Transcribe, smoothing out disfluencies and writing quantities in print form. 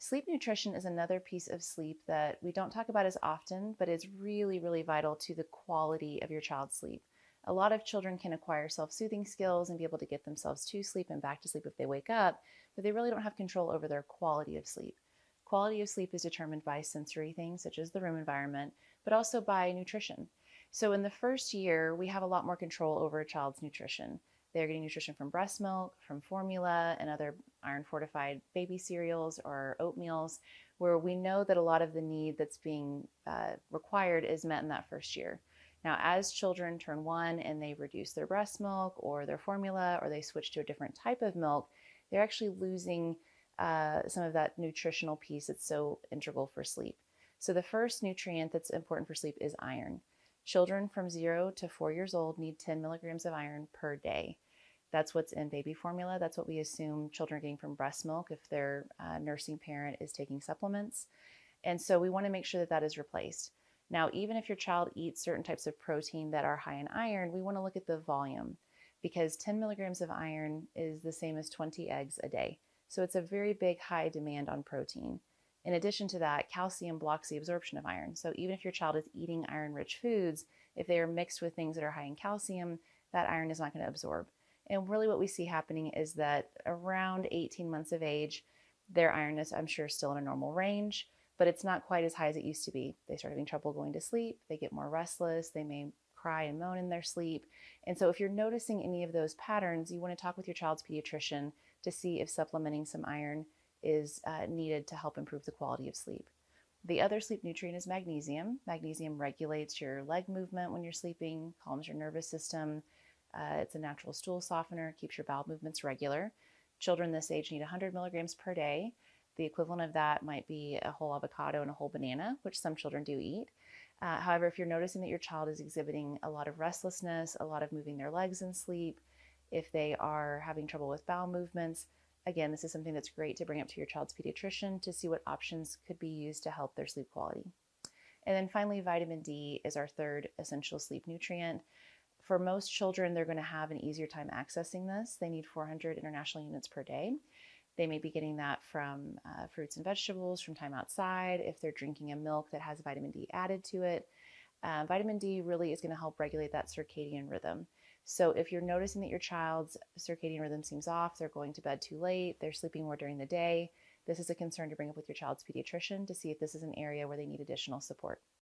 Sleep nutrition is another piece of sleep that we don't talk about as often, but is really, really vital to the quality of your child's sleep. A lot of children can acquire self soothing skills and be able to get themselves to sleep and back to sleep if they wake up, but they really don't have control over their quality of sleep. Quality of sleep is determined by sensory things such as the room environment, but also by nutrition. So, in the first year, we have a lot more control over a child's nutrition. They're getting nutrition from breast milk, from formula, and other iron fortified baby cereals or oatmeals, where we know that a lot of the need that's being required is met in that first year. Now, as children turn 1 and they reduce their breast milk or their formula or they switch to a different type of milk, they're actually losing some of that nutritional piece that's so integral for sleep. So, the first nutrient that's important for sleep is iron. Children from 0 to 4 years old need 10 milligrams of iron per day. That's what's in baby formula. That's what we assume children are getting from breast milk if their nursing parent is taking supplements. And so we want to make sure that that is replaced. Now, even if your child eats certain types of protein that are high in iron, we want to look at the volume because 10 milligrams of iron is the same as 20 eggs a day. So it's a very big high demand on protein. In addition to that, calcium blocks the absorption of iron. So even if your child is eating iron rich foods, if they are mixed with things that are high in calcium, that iron is not going to absorb. And really, what we see happening is that around 18 months of age, their iron is, I'm sure, still in a normal range, but it's not quite as high as it used to be. They start having trouble going to sleep, they get more restless, they may cry and moan in their sleep. And so, if you're noticing any of those patterns, you want to talk with your child's pediatrician to see if supplementing some iron is needed to help improve the quality of sleep. The other sleep nutrient is magnesium. Magnesium regulates your leg movement when you're sleeping, calms your nervous system. It's a natural stool softener, keeps your bowel movements regular. Children this age need 100 milligrams per day. The equivalent of that might be a whole avocado and a whole banana, which some children do eat. However, if you're noticing that your child is exhibiting a lot of restlessness, a lot of moving their legs in sleep, if they are having trouble with bowel movements, again, this is something that's great to bring up to your child's pediatrician to see what options could be used to help their sleep quality. And then finally, vitamin D is our third essential sleep nutrient. For most children, they're going to have an easier time accessing this. They need 400 international units per day. They may be getting that from fruits and vegetables, from time outside, if they're drinking a milk that has vitamin D added to it. Vitamin D really is going to help regulate that circadian rhythm. So if you're noticing that your child's circadian rhythm seems off, they're going to bed too late, they're sleeping more during the day, this is a concern to bring up with your child's pediatrician to see if this is an area where they need additional support.